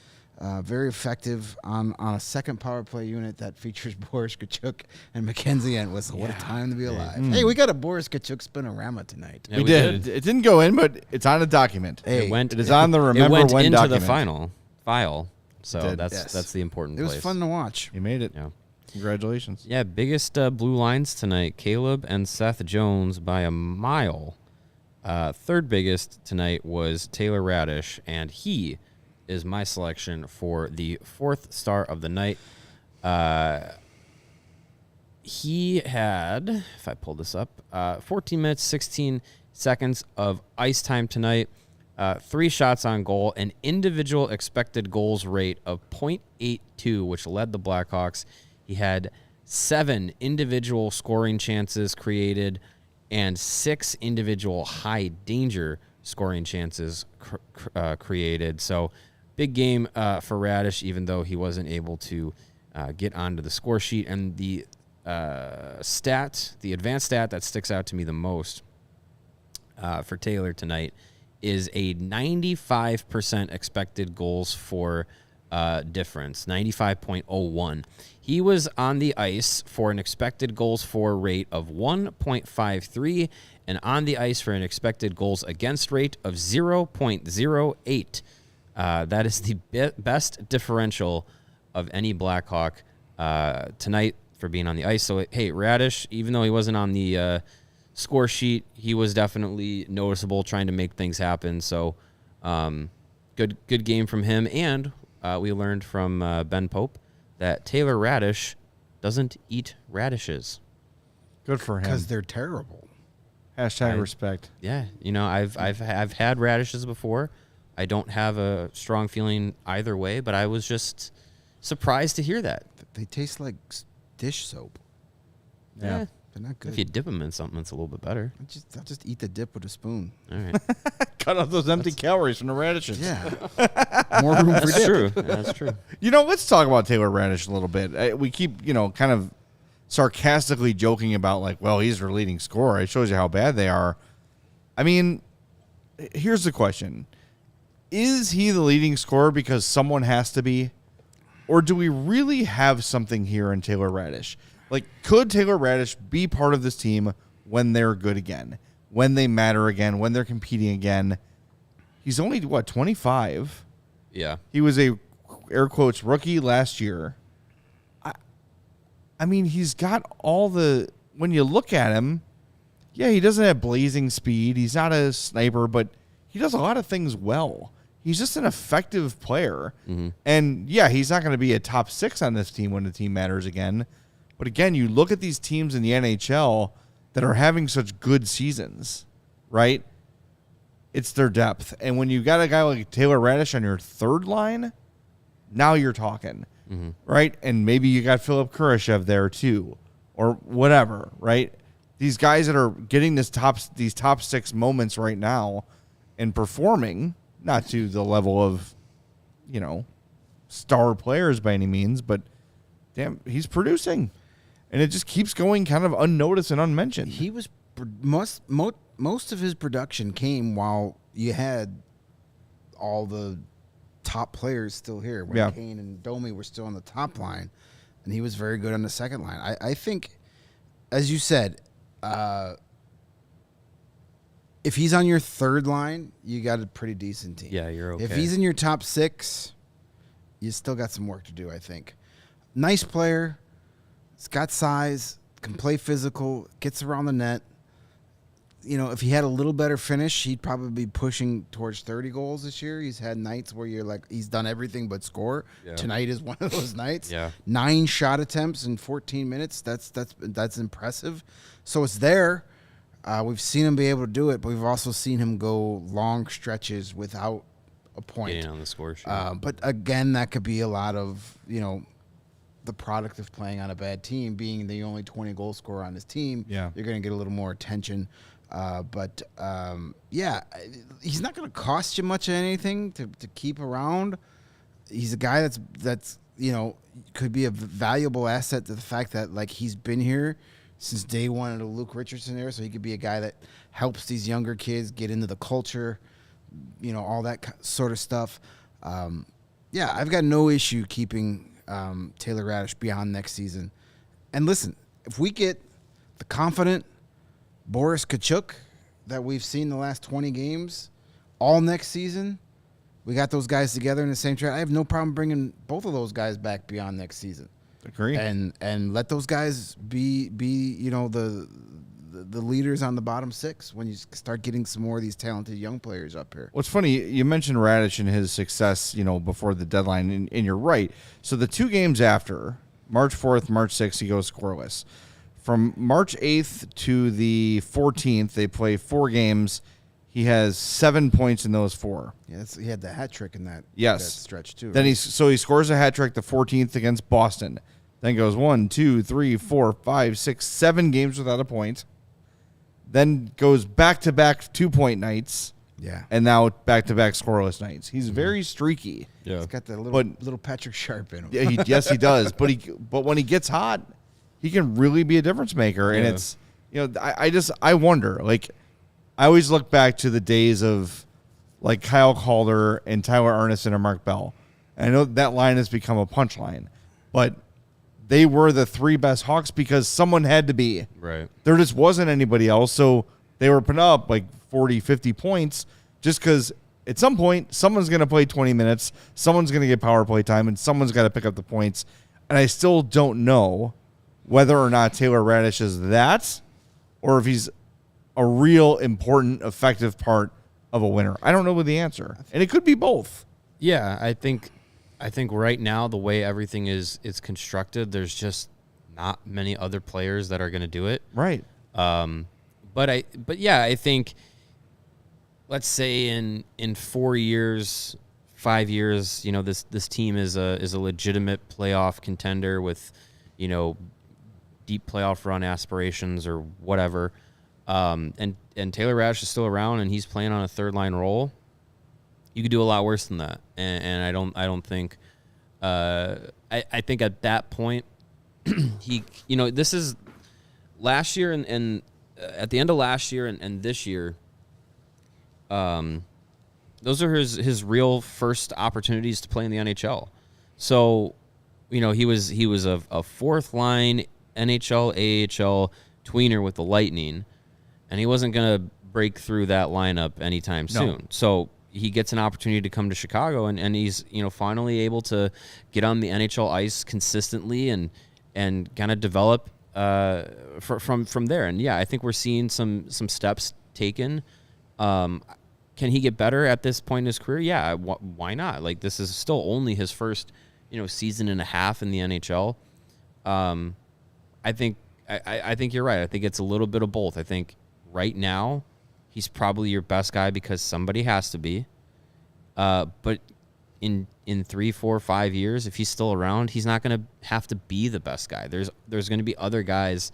Very effective on a second power play unit that features Boris Tkachuk and Mackenzie Entwistle. What a time to be alive. Hey, we got a Boris Tkachuk spinorama tonight. Yeah, we did. It didn't go in, but it's on a document. Hey, it is on the Remember It went When into document. the file. So Yes. that's the important It place. was fun to watch. You made it. Yeah. Congratulations. Yeah, biggest blue lines tonight, Caleb and Seth Jones by a mile. Third biggest tonight was Taylor Radish, and he is my selection for the 4th star of the night. He had, if I pull this up, 14 minutes, 16 seconds of ice time tonight, 3 shots on goal, an individual expected goals rate of .82, which led the Blackhawks. He had 7 individual scoring chances created and 6 individual high danger scoring chances created. So big game for Radish, even though he wasn't able to get onto the score sheet. And the advanced stat that sticks out to me the most for Taylor tonight is a 95% expected goals for difference, 95.01. He was on the ice for an expected goals for rate of 1.53 and on the ice for an expected goals against rate of 0.08. That is the best differential of any Blackhawk tonight for being on the ice. So, hey, Radish, even though he wasn't on the score sheet, he was definitely noticeable trying to make things happen. So, good game from him. And we learned from Ben Pope that Taylor Radish doesn't eat radishes. Good for him. Because they're terrible. Hashtag respect. Yeah, I've had radishes before. I don't have a strong feeling either way, but I was just surprised to hear that. They taste like dish soap. Yeah. They're not good. If you dip them in something, it's a little bit better. I'll just eat the dip with a spoon. All right. Cut off those empty calories from the radishes. Yeah. More room for That's dip. true. That's true. Let's talk about Taylor Radish a little bit. We keep, kind of sarcastically joking about, he's their leading scorer. It shows you how bad they are. I mean, here's the question. Is he the leading scorer because someone has to be? Or do we really have something here in Taylor Radish? Could Taylor Radish be part of this team when they're good again? When they matter again? When they're competing again? He's only, 25? Yeah. He was a, air quotes, rookie last year. I mean, he's got all the... When you look at him, yeah, he doesn't have blazing speed. He's not a sniper, but he does a lot of things well. He's just an effective player. Mm-hmm. And, yeah, he's not going to be a top 6 on this team when the team matters again. But, again, you look at these teams in the NHL that are having such good seasons, right? It's their depth. And when you got a guy like Taylor Radish on your third line, now you're talking, right? And maybe you got Philip Kurashev there too, or whatever, right? These guys that are getting these top 6 moments right now and performing, not to the level of, star players by any means, but damn, he's producing. And it just keeps going kind of unnoticed and unmentioned. He was most of his production came while you had all the top players still here. When Kane and Domi were still on the top line, and he was very good on the second line. I think, as you said, if he's on your third line, you got a pretty decent team. Yeah, you're okay. If he's in your top 6, you still got some work to do, I think. Nice player. He's got size, can play physical, gets around the net. You know, if he had a little better finish, he'd probably be pushing towards 30 goals this year. He's had nights where you're like, he's done everything but score. Yeah. Tonight is one of those nights. Yeah. 9 shot attempts in 14 minutes. That's impressive. So it's there. We've seen him be able to do it, but we've also seen him go long stretches without a point. Getting on the score sheet. But again, that could be a lot of, the product of playing on a bad team, being the only 20 goal scorer on his team. Yeah. You're going to get a little more attention. But he's not going to cost you much of anything to keep around. He's a guy that's could be a valuable asset to the fact that, like, he's been here since day one of the Luke Richardson era, so he could be a guy that helps these younger kids get into the culture, all that sort of stuff. I've got no issue keeping Taylor Radish beyond next season. And listen, if we get the confident Boris Kachuk that we've seen the last 20 games all next season, we got those guys together in the same trade. I have no problem bringing both of those guys back beyond next season. Agree. And let those guys be the leaders on the bottom 6 when you start getting some more of these talented young players up here. What's funny, you mentioned Radish and his success, before the deadline, and you're right. So the 2 games after, March 4th, March 6th, he goes scoreless. From March 8th to the 14th, they play 4 games. He has 7 points in those 4. Yeah, he had the hat trick in that stretch too. Then right? he scores a hat trick the 14th against Boston. Then goes 1, 2, 3, 4, 5, 6, 7 games without a point. Then goes back-to-back 2-point nights. Yeah. And now back-to-back scoreless nights. He's very streaky. Yeah. He's got that little Patrick Sharp in him. Yeah, yes, he does. But when he gets hot, he can really be a difference maker. And it's, I wonder, like, I always look back to the days of, like, Kyle Calder and Tyler Arneson and Mark Bell. And I know that line has become a punchline, but they were the 3 best Hawks because someone had to be. Right. There just wasn't anybody else, so they were putting up like 40, 50 points just because at some point someone's going to play 20 minutes, someone's going to get power play time, and someone's got to pick up the points. And I still don't know whether or not Taylor Radish is that or if he's a real important, effective part of a winner. I don't know the answer. And it could be both. Yeah, I think right now the way everything is constructed, there's just not many other players that are going to do it. Right. But I think, let's say in 4 years, 5 years, this team is a legitimate playoff contender with, deep playoff run aspirations or whatever. And Taylor Radish is still around and he's playing on a 3rd-line role. You could do a lot worse than that, and I don't think. I think at that point, this is last year and at the end of last year and this year. Those are his real first opportunities to play in the NHL. So, he was a 4th-line NHL AHL tweener with the Lightning, and he wasn't going to break through that lineup anytime soon. So he gets an opportunity to come to Chicago, and he's finally able to get on the NHL ice consistently and kind of develop from there. And yeah, I think we're seeing some steps taken. Can he get better at this point in his career? Yeah, why not? Like, this is still only his first season and a half in the NHL. I think you're right. I think it's a little bit of both. I think right now he's probably your best guy because somebody has to be. But in 3, 4, 5 years, if he's still around, he's not going to have to be the best guy. There's going to be other guys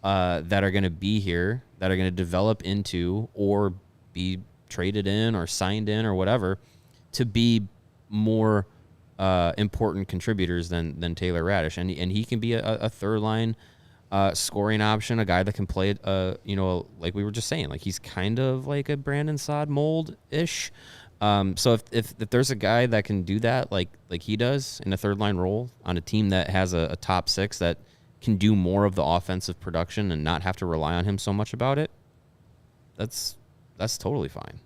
that are going to be here that are going to develop into or be traded in or signed in or whatever to be more important contributors than Taylor Radish. And he can be a 3rd-line scoring option, a guy that can play, like we were just saying, like he's kind of like a Brandon Saad mold-ish. So if there's a guy that can do that like he does in a 3rd-line role on a team that has a top 6 that can do more of the offensive production and not have to rely on him so much about it, that's That's totally fine.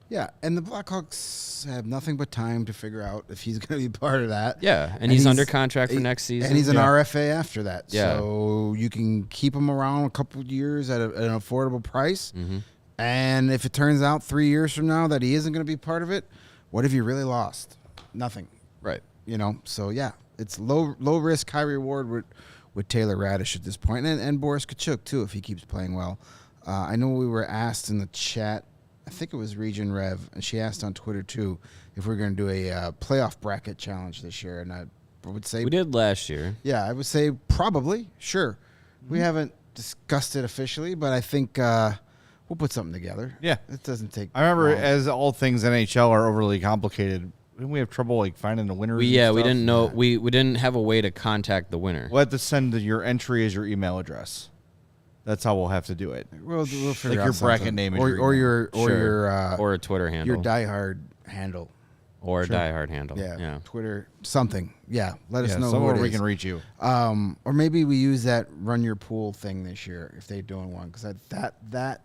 Yeah, and the Blackhawks have nothing but time to figigure out if he's going to be part of that. Yeah, and he's under contract for next season. And he's an RFA after that. Yeah. So you can keep him around a couple of years at an affordable price. Mm-hmm. And if it turns out 3 years from now that he isn't going to be part of it, what have you really lost? Nothing. Right. So yeah, it's low risk, high reward with Taylor Radish at this point. And Boris Kachuk, too, if he keeps playing well. I know we were asked in the chat, I think it was Region Rev, and she asked on Twitter, too, if we're going to do a playoff bracket challenge this year. And I would say... We did last year. Yeah, I would say probably, sure. Mm-hmm. We haven't discussed it officially, but I think we'll put something together. Yeah. It doesn't take I remember, long. as all things NHL are overly complicated, didn't we have trouble finding the winners? We didn't know. We didn't have a way to contact the winner. We'll have to send your entry as your email address. That's how we'll have to do it. We'll figure like out your something. bracket name is or your or a Twitter handle, your diehard handle, or a diehard handle. Yeah, Twitter, something. Yeah, let us know somewhere who it we is. can reach you. Or maybe we use that run your pool thing this year if they're doing one, because that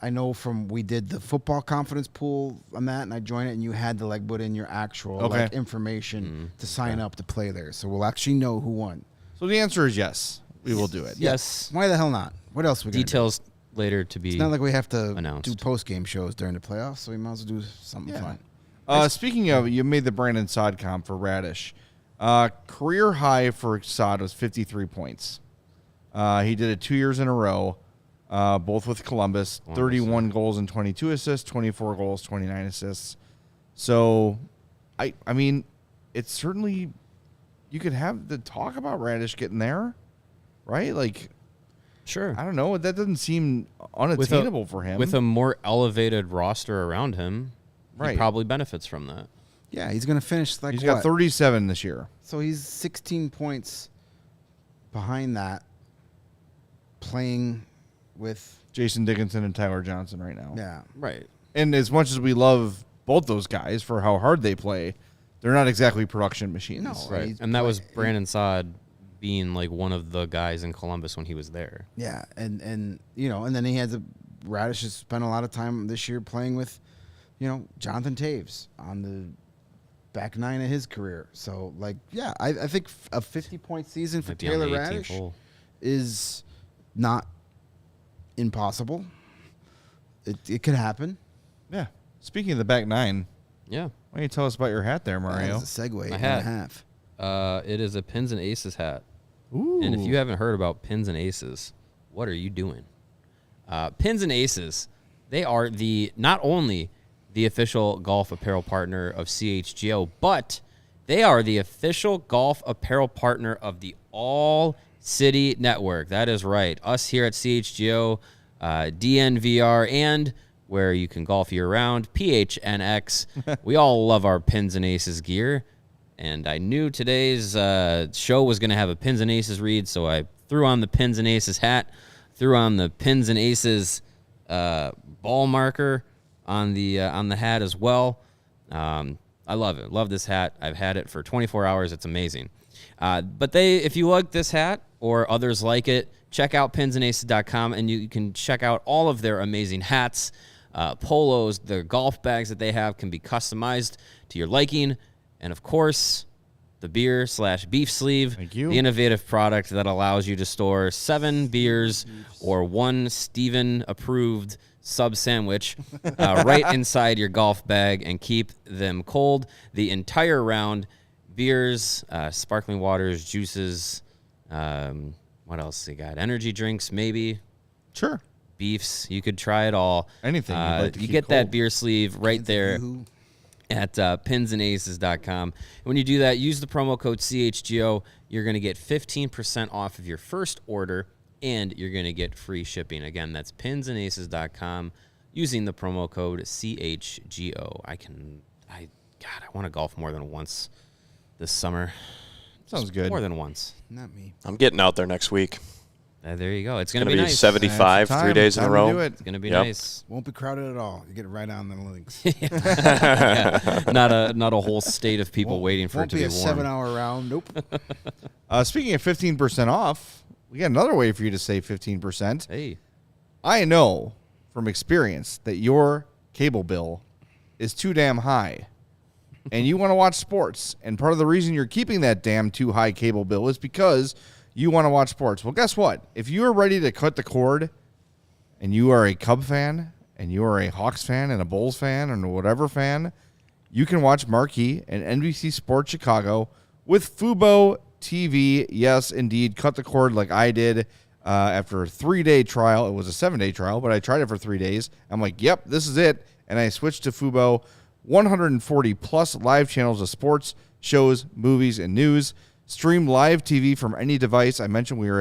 I know from we did the football confidence pool on that, and I joined it, and you had to put in your actual information to sign up to play there, so we'll actually know who won. So the answer is yes. We will do it. Yes. Why the hell not? What else we got? Details later to be. It's not like we have to announced. do post-game shows during the playoffs, so we might as well do something fun. Speaking of, you made the Brandon Saad comp for Radish. Career high for Saad was 53 points. He did it 2 years in a row, both with Columbus. 31 goals and 22 assists, 24 goals, 29 assists. So, I mean, it's certainly, you could have the talk about Radish getting there, right? Like, sure. I don't know. That doesn't seem unattainable for him. With a more elevated roster around him, right. He probably benefits from that. Yeah, he's going to finish He's got 37 this year. So he's 16 points behind that, playing with Jason Dickinson and Tyler Johnson right now. Yeah. Right. And as much as we love both those guys for how hard they play, they're not exactly production machines. No. Right. And that was Brandon Saad being like one of the guys in Columbus when he was there. Yeah, and and then he had Radish has spent a lot of time this year playing with, Jonathan Taves on the back nine of his career. So I think a 50-point season for Taylor Radish is not impossible. It could happen. Yeah. Speaking of the back nine, yeah. Why don't you tell us about your hat there, Mario? That's a segue. My and a half. It is a Pins and Aces hat. Ooh. And if you haven't heard about Pins and Aces, what are you doing? Pins and Aces, they are not only the official golf apparel partner of CHGO, but they are the official golf apparel partner of the All City Network. That is right. Us here at CHGO, DNVR, and where you can golf year-round, PHNX. We all love our Pins and Aces gear. And I knew today's show was going to have a Pins and Aces read, so I threw on the Pins and Aces hat, threw on the Pins and Aces ball marker on the hat as well. I love it. Love this hat. I've had it for 24 hours. It's amazing. But if you like this hat or others like it, check out pinsandaces.com, and you can check out all of their amazing hats, polos. The golf bags that they have can be customized to your liking. And, of course, the beer/beef sleeve, Thank you. The innovative product that allows you to store 7 beers or 1 Steven-approved sub sandwich right inside your golf bag and keep them cold the entire round. Beers, sparkling waters, juices, what else you got? Energy drinks, maybe. Sure. Beefs. You could try it all. Anything you'd like to you keep get that cold. beer sleeve right there at pinsandaces.com. When you do that, use the promo code CHGO. You're going to get 15% off of your first order, and you're going to get free shipping. Again, that's pinsandaces.com using the promo code CHGO. I want to golf more than once this summer. Sounds good. More than once. Not me. I'm getting out there next week. There you go. It's It's going going to to be be nice. 75 Time 3 days in a to row. do it. It's going to be Yep. nice. Won't be crowded at all. You get right on the links. Not a whole state of people waiting for it to be Won't be a warm. 7-hour round. Nope. Speaking of 15% off, we got another way for you to save 15%. Hey. I know from experience that your cable bill is too damn high and you want to watch sports, and part of the reason you're keeping that damn too high cable bill is because you want to watch sports. Well, guess what? If you are ready to cut the cord and you are a Cub fan and you are a Hawks fan and a Bulls fan and whatever fan, you can watch Marquee and NBC Sports Chicago with Fubo TV. Yes, indeed. Cut the cord like I did after a 3-day trial. It was a 7-day trial, but I tried it for 3 days. I'm like, yep, this is it. And I switched to Fubo. 140 plus live channels of sports, shows, movies, and news. Stream live TV from any device. I mentioned we were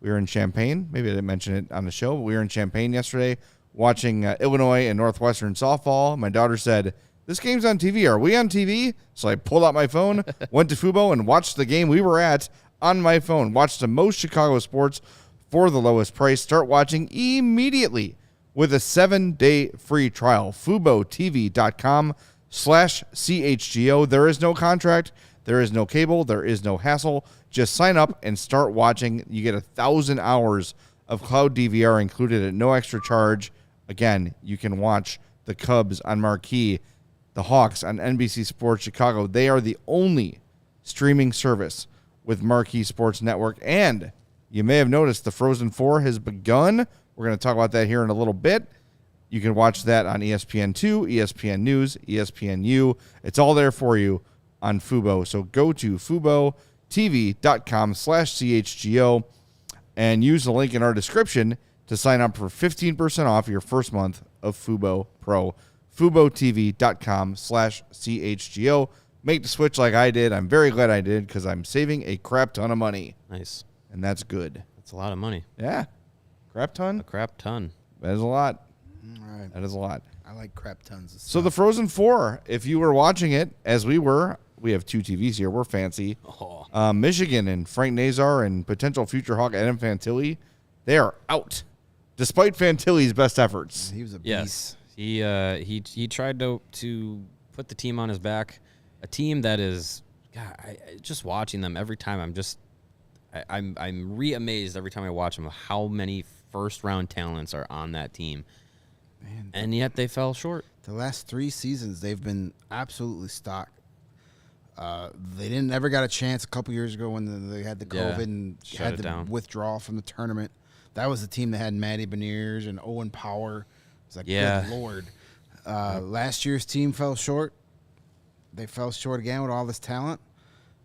in Champaign. Maybe I didn't mention it on the show, but we were in Champaign yesterday watching Illinois and Northwestern softball. My daughter said, "This game's on TV. Are we on TV?" So I pulled out my phone, went to Fubo, and watched the game we were at on my phone. Watched the most Chicago sports for the lowest price. Start watching immediately with a 7-day free trial. FuboTV.com/CHGO. There is no contract. There is no cable. There is no hassle. Just sign up and start watching. You get 1,000 hours of cloud DVR included at no extra charge. Again, you can watch the Cubs on Marquee, the Hawks on NBC Sports Chicago. They are the only streaming service with Marquee Sports Network. And you may have noticed the Frozen 4 has begun. We're going to talk about that here in a little bit. You can watch that on ESPN2, ESPN News, ESPNU. It's all there for you on Fubo. So go to FuboTV.com/CHGO and use the link in our description to sign up for 15% off your first month of Fubo Pro. FuboTV.com/CHGO. Make the switch like I did. I'm very glad I did because I'm saving a crap ton of money. Nice. And that's good. That's a lot of money. Yeah. Crap ton? A crap ton. That is a lot. All right. That is a lot. I like crap tons of stuff. So the Frozen 4, if you were watching it, as we were, we have 2 TVs here. We're fancy. Oh. Michigan and Frank Nazar and potential future Hawk Adam Fantilli, they are out, despite Fantilli's best efforts. He was a beast. Yes. He tried to put the team on his back. A team that is, God, just watching them every time, I'm re-amazed every time I watch them of how many first-round talents are on that team. Man, And yet they fell short. the last 3 seasons, they've been absolutely stocked. They never got a chance a couple years ago when they had the COVID and Shut had it to down. withdraw from the tournament. That was the team that had Matty Beniers and Owen Power. It's like, Yeah. good Lord. Last year's team fell short. They fell short again with all this talent.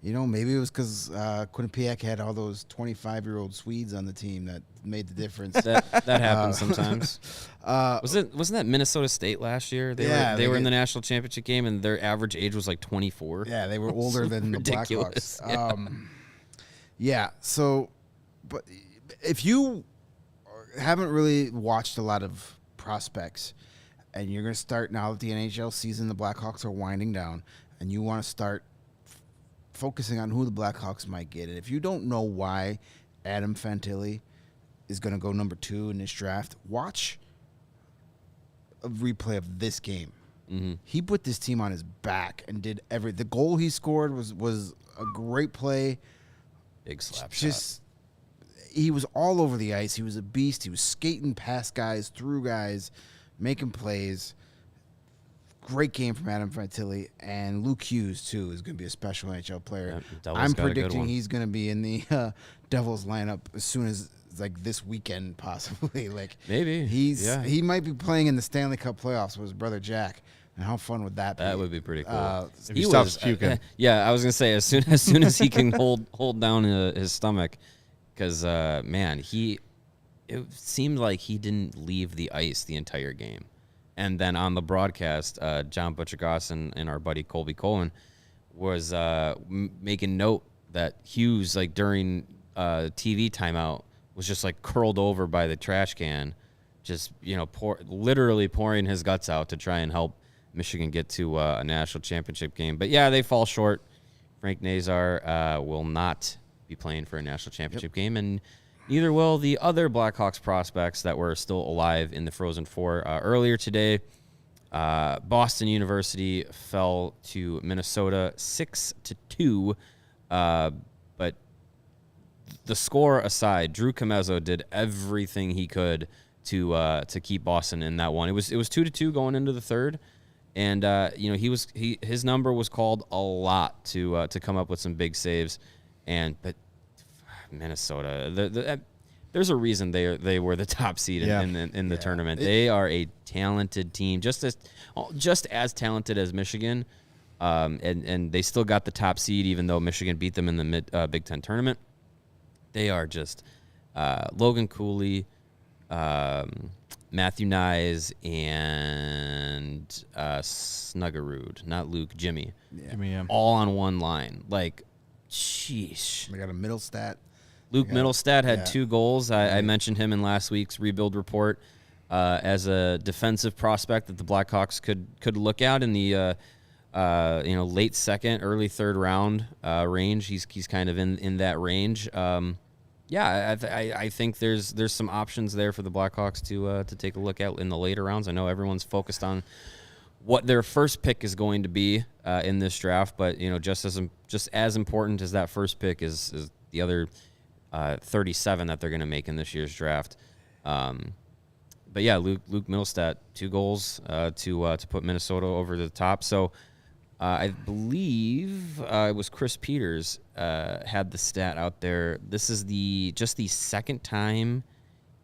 You know, maybe it was because Quinnipiac had all those 25-year-old Swedes on the team that made the difference. That happens sometimes. Wasn't that Minnesota State last year? They were in the national championship game, and their average age was like 24. Yeah, they were older than the Ridiculous. Blackhawks. Yeah, so, but if you haven't really watched a lot of prospects, and you're going to start now that the NHL season, the Blackhawks are winding down, and you want to start focusing on who the Blackhawks might get. And if you don't know why Adam Fantilli is going to go number 2 in this draft, watch a replay of this game. Mm-hmm. He put this team on his back and did the goal he scored was a great play. Big slap Just he was all over the ice. He was a beast. He was skating past guys, through guys, making plays. Great game from Adam Fantilli, and Luke Hughes too is going to be a special NHL player. Yeah, I'm predicting he's going to be in the Devils lineup as soon as like this weekend, possibly. Like Maybe. he might be playing in the Stanley Cup playoffs with his brother Jack. And how fun would that be? That would be pretty cool. If he stops puking. Yeah, I was gonna say as soon as he can hold down his stomach, because man, it seemed like he didn't leave the ice the entire game. And then on the broadcast, John Butcher-Goss and our buddy Colby Cohen was making note that Hughes, like during TV timeout, was just like curled over by the trash can, just literally pouring his guts out to try and help Michigan get to a national championship game. But yeah, they fall short. Frank Nazar will not be playing for a national championship game, and neither will the other Blackhawks prospects that were still alive in the Frozen Four. Earlier today, Boston University fell to Minnesota 6-2. But the score aside, Drew Comezzo did everything he could to keep Boston in that one. It was 2-2 going into the third, and his number was called a lot to come up with some big saves, but Minnesota, there's a reason they were the top seed in the tournament. They are a talented team, just as talented as Michigan, and they still got the top seed even though Michigan beat them in the Big Ten tournament. They are just Logan Cooley, Matthew Nyes, and Snuggerud, not Luke, Jimmy, all on one line. Like, sheesh. They got a Middlestat. Luke Middlestat had 2 goals. I mentioned him in last week's rebuild report as a defensive prospect that the Blackhawks could look at in the late second, early third round range. He's kind of in that range. I think there's some options there for the Blackhawks to take a look at in the later rounds. I know everyone's focused on what their first pick is going to be in this draft, but just as important as that first pick is the other 37 that they're going to make in this year's draft. But yeah, Luke Middlestat, 2 goals to put Minnesota over the top. So I believe it was Chris Peters had the stat out there. This is just the second time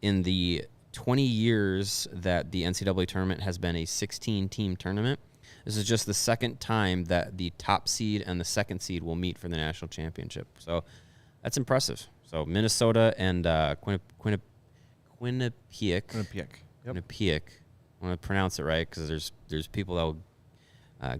in the 20 years that the NCAA tournament has been a 16-team tournament. This is just the second time that the top seed and the second seed will meet for the national championship. So that's impressive. So Minnesota and Quinnipiac. Quinnipiac. Yep. Quinnipiac. I want to pronounce it right because there's people that will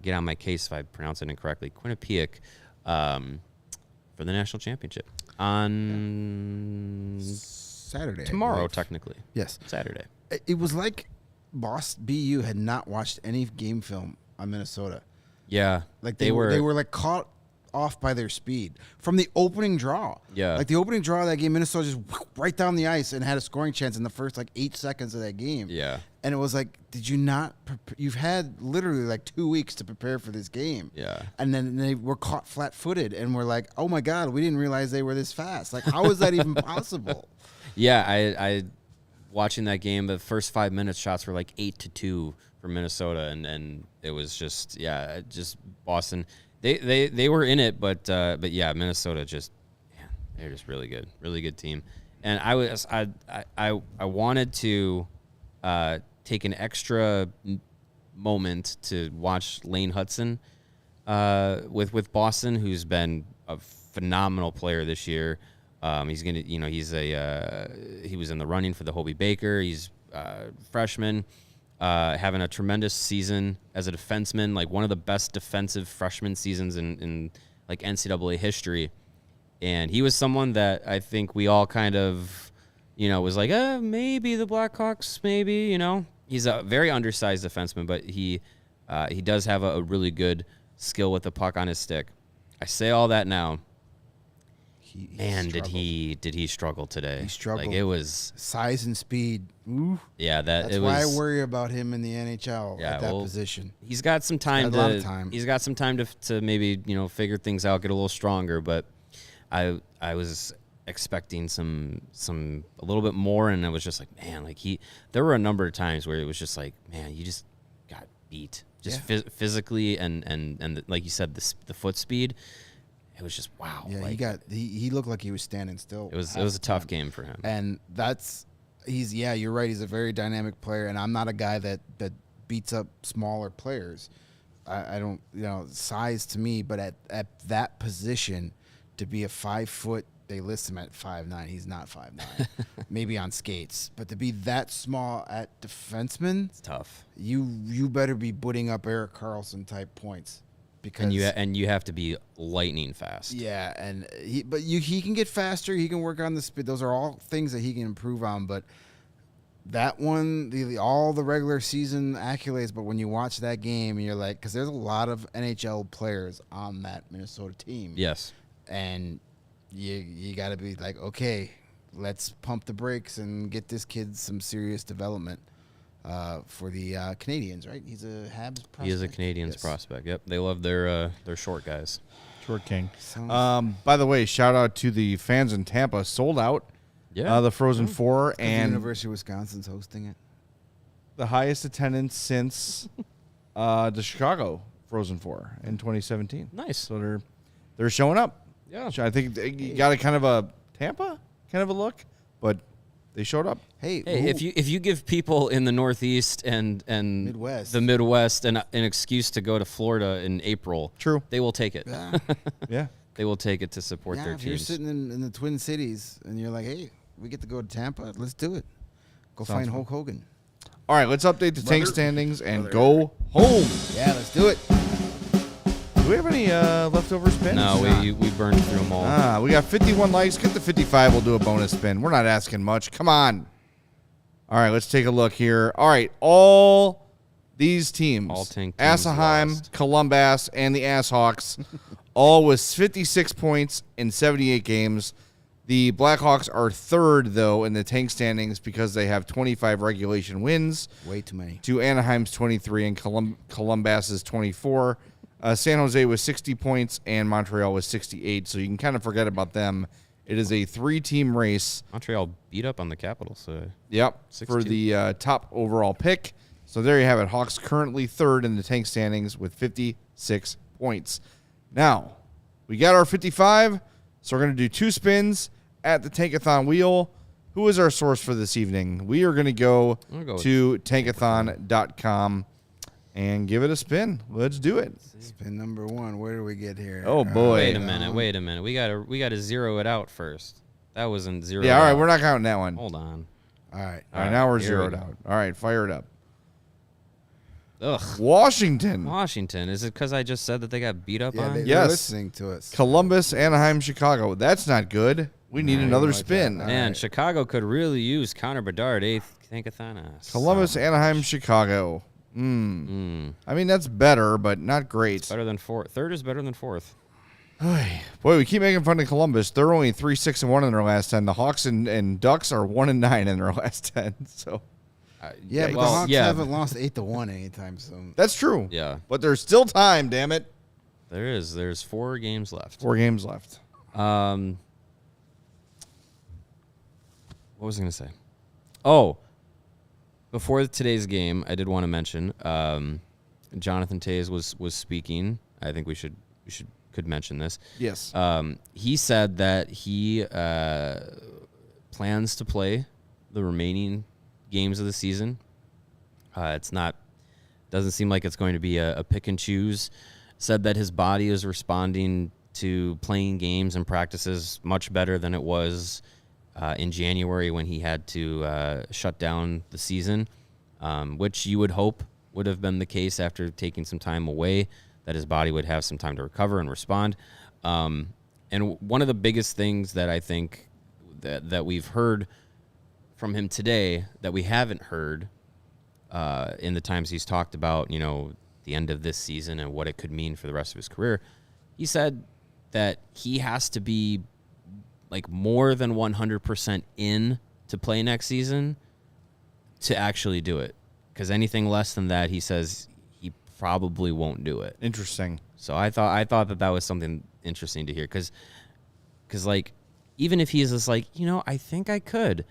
get on my case if I pronounce it incorrectly. Quinnipiac for the national championship on Saturday. Tomorrow, technically. Yes. Saturday. It was like BU had not watched any game film on Minnesota. Yeah. Like they were like caught off by their speed from the opening draw. Yeah. Like the opening draw of that game, Minnesota just right down the ice and had a scoring chance in the first 8 seconds of that game. Yeah. And it was like, did you not you've had literally 2 weeks to prepare for this game. Yeah. And then they were caught flat-footed and we're like, oh my God, we didn't realize they were this fast. Like, how is that even possible? Yeah, I watching that game, the first 5 minutes shots were 8-2 for Minnesota, and it was just Boston. They were in it, but yeah, Minnesota they're just really good team. And I wanted to take an extra moment to watch Lane Hudson with Boston, who's been a phenomenal player this year. He's gonna, he was in the running for the Hobey Baker. He's freshman, having a tremendous season as a defenseman, one of the best defensive freshman seasons in NCAA history. And he was someone that I think we all kind of, was like, maybe the Blackhawks, maybe, He's a very undersized defenseman, but he does have a really good skill with the puck on his stick. I say all that now. Did he struggle today? He struggled. It was size and speed. Ooh. Yeah, that's why I worry about him in the NHL at that position. He's got some time He's got some time to maybe figure things out, get a little stronger. But I was expecting some a little bit more, and it was just there were a number of times where it was just you just got beat physically and like you said, the foot speed. It was just wow. Yeah, he looked like he was standing still. It was a tough game for him. And you're right. He's a very dynamic player, and I'm not a guy that beats up smaller players. I don't, size to me, but at that position, to be a 5 foot, they list him at 5'9". He's not 5'9". Maybe on skates, but to be that small at defenseman, it's tough. You better be putting up Erik Karlsson type points. Because you have to be lightning fast. Yeah, and he can get faster. He can work on the speed. Those are all things that he can improve on. But that one, all the regular season accolades. But when you watch that game, you're like, because there's a lot of NHL players on that Minnesota team. Yes, and you got to be like, okay, let's pump the brakes and get this kid some serious development. For the Canadians, right? He's a Habs prospect. He is a Canadians prospect. Yep, they love their short guys. Short king. By the way, shout out to the fans in Tampa. Sold out Yeah. the Frozen Four, And and University of Wisconsin's hosting it. the highest attendance since the Chicago Frozen Four in 2017. Nice. So they're showing up. Yeah. I think you got a kind of a Tampa kind of a look, but they showed up. Hey, Hey, if you give people in the Northeast and Midwest. the Midwest an excuse to go to Florida in April, True. they will take it. yeah, Yeah. They will take it to support yeah, their if you're teams. sitting in the Twin Cities and you're like, hey, we get to go to Tampa, let's do it. Go Sounds find fun. Hulk Hogan. All right, let's update the tank standings and Brother. go home. Yeah, let's do it. Do we have any leftover spins? No, we burned through them all. We got 51 likes. Get to 55. We'll do a bonus spin. We're not asking much. Come on. All right, let's take a look here. All right, all these teams, All tank teams Anaheim, lost. Columbus, and the Asshawks, all with 56 points in 78 games. The Blackhawks are third, though, in the tank standings because they have 25 regulation wins Way too many. to Anaheim's 23 and Columbus's 24. San Jose was 60 points and Montreal was 68, so you can kind of forget about them. It is a three-team race. Montreal beat up on the Capitals. So Yep, for 62. the top overall pick. So there you have it. Hawks currently third in the tank standings with 56 points. Now, we got our 55, so we're going to do two spins at the Tankathon wheel. Who is our source for this evening? We are going to go I'm gonna go to tankathon.com and give it a spin. Let's do it. Spin number one. Where do we get here? Oh, boy. wait a minute. We gotta zero it out first. That wasn't zero. Yeah, all right, we're not counting that one. Hold on. All right. All right, now we're here we zeroed go. out. All right, fire it up. Ugh. Washington, Washington. Is it because I just said that they got beat up Yeah, on? they're Yes. listening to us. Columbus, Anaheim, Chicago. That's not good. We need No, another like spin. that. Man, Alright. Chicago could really use Connor Bedard, eighth Tankathon. Columbus, Anaheim, Chicago. I mean, that's better, but not great. Better than fourth. Third is better than fourth. Boy, we keep making fun of Columbus. They're only 3-6-1 in their last 10. The Hawks and Ducks are 1-9 in their last 10. So Yeah, but well, the Hawks yeah. haven't lost 8-1 anytime soon. that's true. Yeah. But there's still time, damn it. There is. There's 4 games left. 4 games left. What was I going to say? Oh, before today's game, I did want to mention Jonathan Toews was speaking. I think we could mention this. Yes. He said that he plans to play the remaining games of the season. Doesn't seem like it's going to be a pick and choose. Said that his body is responding to playing games and practices much better than it was in January when he had to shut down the season, which you would hope would have been the case after taking some time away, that his body would have some time to recover and respond. And one of the biggest things that I think that we've heard from him today that we haven't heard in the times he's talked about, the end of this season and what it could mean for the rest of his career, he said that he has to be like more than 100% in to play next season to actually do it. Because anything less than that, he says he probably won't do it. Interesting. So I thought that was something interesting to hear. Because like, even if he's just like, I think I could.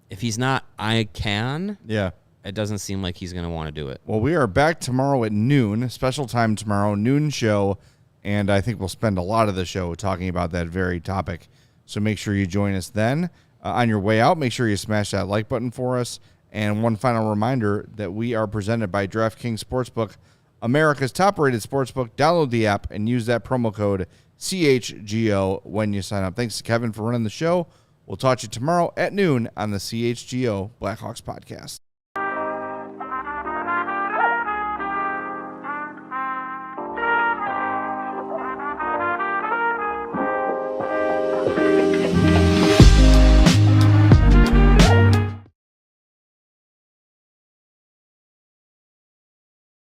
If he's not, I can. Yeah. It doesn't seem like he's going to want to do it. Well, we are back tomorrow at noon, special time tomorrow, noon show, and I think we'll spend a lot of the show talking about that very topic. So make sure you join us then. On your way out, make sure you smash that like button for us. And one final reminder that we are presented by DraftKings Sportsbook, America's top-rated sportsbook. Download the app and use that promo code CHGO when you sign up. Thanks to Kevin for running the show. We'll talk to you tomorrow at noon on the CHGO Blackhawks podcast.